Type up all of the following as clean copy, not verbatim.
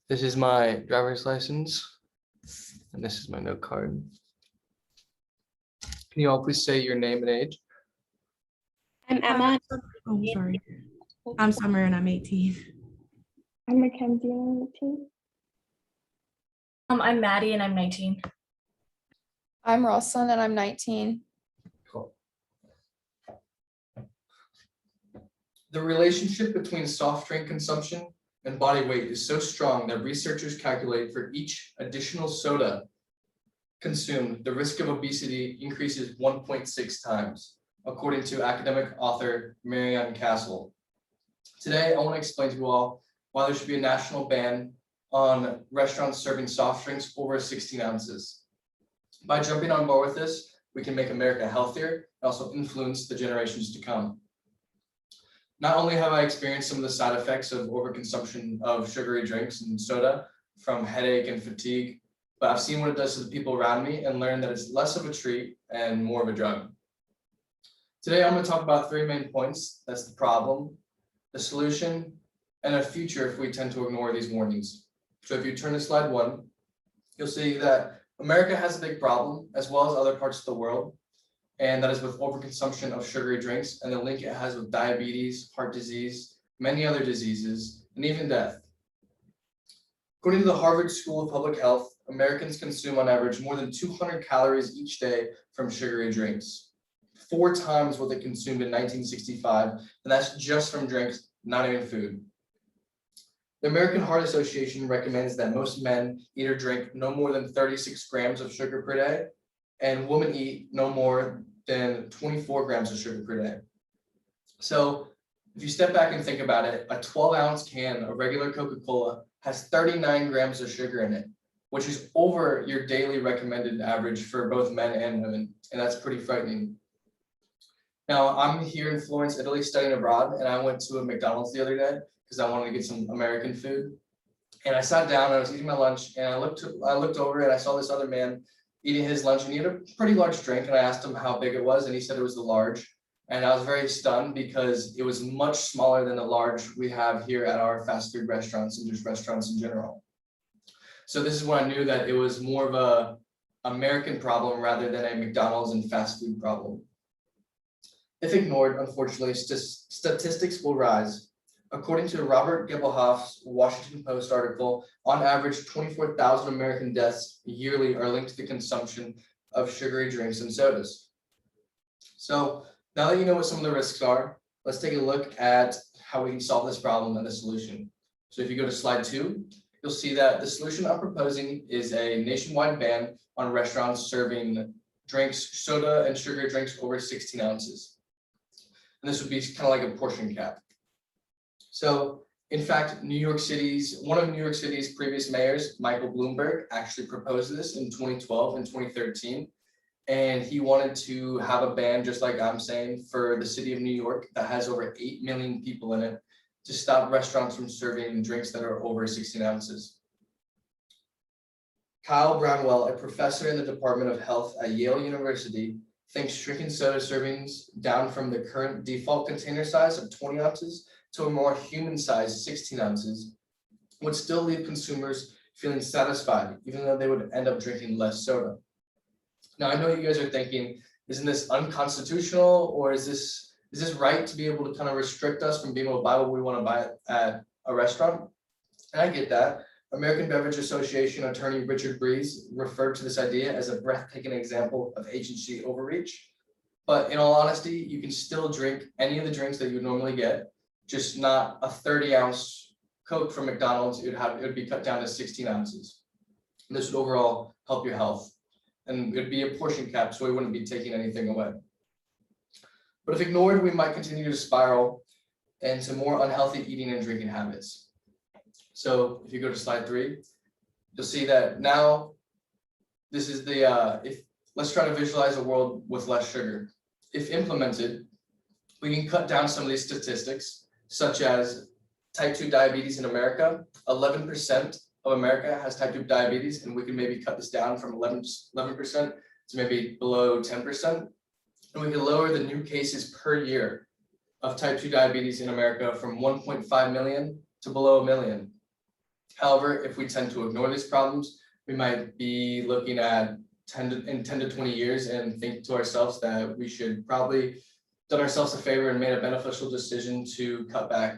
This is my driver's license, and this is my note card. Can you all please say your name and age? I'm Emma. Oh, sorry. I'm Summer and I'm 18. I'm Mackenzie and I'm 18. I'm Maddie and I'm 19. I'm Rosalind and I'm 19. Cool. The relationship between soft drink consumption and body weight is so strong that researchers calculate for each additional soda consumed, the risk of obesity increases 1.6 times, according to academic author Marianne Castle. Today, I want to explain to you all why there should be a national ban on restaurants serving soft drinks over 16 ounces. By jumping on board with this, we can make America healthier and also influence the generations to come. Not only have I experienced some of the side effects of overconsumption of sugary drinks and soda, from headache and fatigue, but I've seen what it does to the people around me and learned that it's less of a treat and more of a drug. Today, I'm going to talk about three main points. That's the problem, the solution, and a future if we tend to ignore these warnings. So if you turn to slide 1, you'll see that America has a big problem, as well as other parts of the world, and that is with overconsumption of sugary drinks and the link it has with diabetes, heart disease, many other diseases, and even death. According to the Harvard School of Public Health, Americans consume on average more than 200 calories each day from sugary drinks, 4 times what they consumed in 1965, and that's just from drinks, not even food. The American Heart Association recommends that most men eat or drink no more than 36 grams of sugar per day, and women eat no more than 24 grams of sugar per day. So if you step back and think about it, a 12-ounce can of regular Coca-Cola has 39 grams of sugar in it, which is over your daily recommended average for both men and women, and that's pretty frightening. Now, I'm here in Florence, Italy, studying abroad, and I went to a McDonald's the other day because I wanted to get some American food. And I sat down and I was eating my lunch, and I looked over and I saw this other man eating his lunch, and he had a pretty large drink, and I asked him how big it was, and he said it was the large. And I was very stunned because it was much smaller than the large we have here at our fast food restaurants and just restaurants in general. So this is when I knew that it was more of a American problem rather than a McDonald's and fast food problem. If ignored, unfortunately, statistics will rise. According to Robert Gebelhoff's Washington Post article, on average, 24,000 American deaths yearly are linked to the consumption of sugary drinks and sodas. So now that you know what some of the risks are, let's take a look at how we can solve this problem and the solution. So if you go to slide 2, you'll see that the solution I'm proposing is a nationwide ban on restaurants serving drinks, soda, and sugary drinks over 16 ounces. And this would be kind of like a portion cap. So, in fact, one of New York City's previous mayors, Michael Bloomberg, actually proposed this in 2012 and 2013. And he wanted to have a ban, just like I'm saying, for the city of New York that has over 8 million people in it to stop restaurants from serving drinks that are over 16 ounces. Kyle Brownwell, a professor in the Department of Health at Yale University, thinks shrinking soda servings down from the current default container size of 20 ounces to a more human-sized 16 ounces would still leave consumers feeling satisfied, even though they would end up drinking less soda. Now, I know you guys are thinking, isn't this unconstitutional, or is this right to be able to kind of restrict us from being able to buy what we want to buy at a restaurant? And I get that. American Beverage Association attorney Richard Breeze referred to this idea as a breathtaking example of agency overreach. But in all honesty, you can still drink any of the drinks that you would normally get, just not a 30-ounce Coke from McDonald's. It would be cut down to 16 ounces. And this would overall help your health. And it would be a portion cap, so we wouldn't be taking anything away. But if ignored, we might continue to spiral into more unhealthy eating and drinking habits. So if you go to slide 3, you'll see that now this is let's try to visualize a world with less sugar. If implemented, we can cut down some of these statistics, such as type 2 diabetes in America. 11% of America has type 2 diabetes, and we can maybe cut this down from 11% to maybe below 10%. And we can lower the new cases per year of type 2 diabetes in America from 1.5 million to below 1 million. However, if we tend to ignore these problems, we might be looking at 10 to 20 years and think to ourselves that we should probably done ourselves a favor and made a beneficial decision to cut back.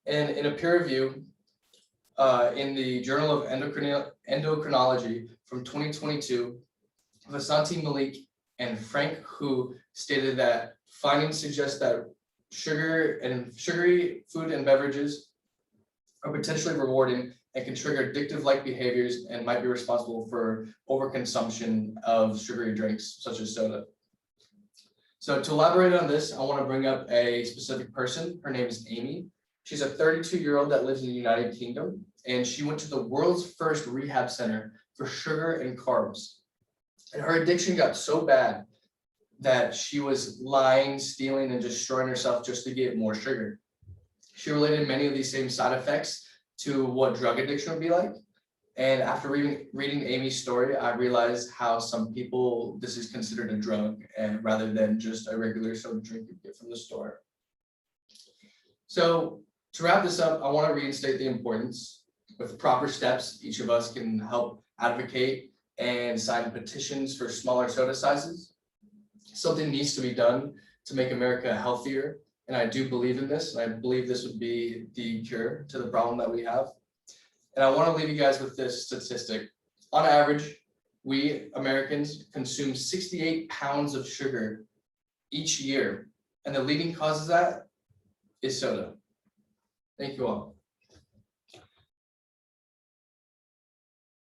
And in a peer review in the Journal of Endocrinology from 2022, Vasanti Malik and Frank Hu stated that findings suggest that sugary food and beverages are potentially rewarding and can trigger addictive-like behaviors and might be responsible for overconsumption of sugary drinks such as soda. So to elaborate on this, I want to bring up a specific person. Her name is Amy. She's a 32-year-old that lives in the United Kingdom, and she went to the world's first rehab center for sugar and carbs. And her addiction got so bad that she was lying, stealing, and destroying herself just to get more sugar. She related many of these same side effects to what drug addiction would be like. And after reading Amy's story, I realized how some people, this is considered a drug and rather than just a regular soda drink you get from the store. So to wrap this up, I want to reinstate the importance. With proper steps, each of us can help advocate and sign petitions for smaller soda sizes. Something needs to be done to make America healthier. And I do believe in this, and I believe this would be the cure to the problem that we have. And I want to leave you guys with this statistic. On average, we Americans consume 68 pounds of sugar each year. And the leading cause of that is soda. Thank you all.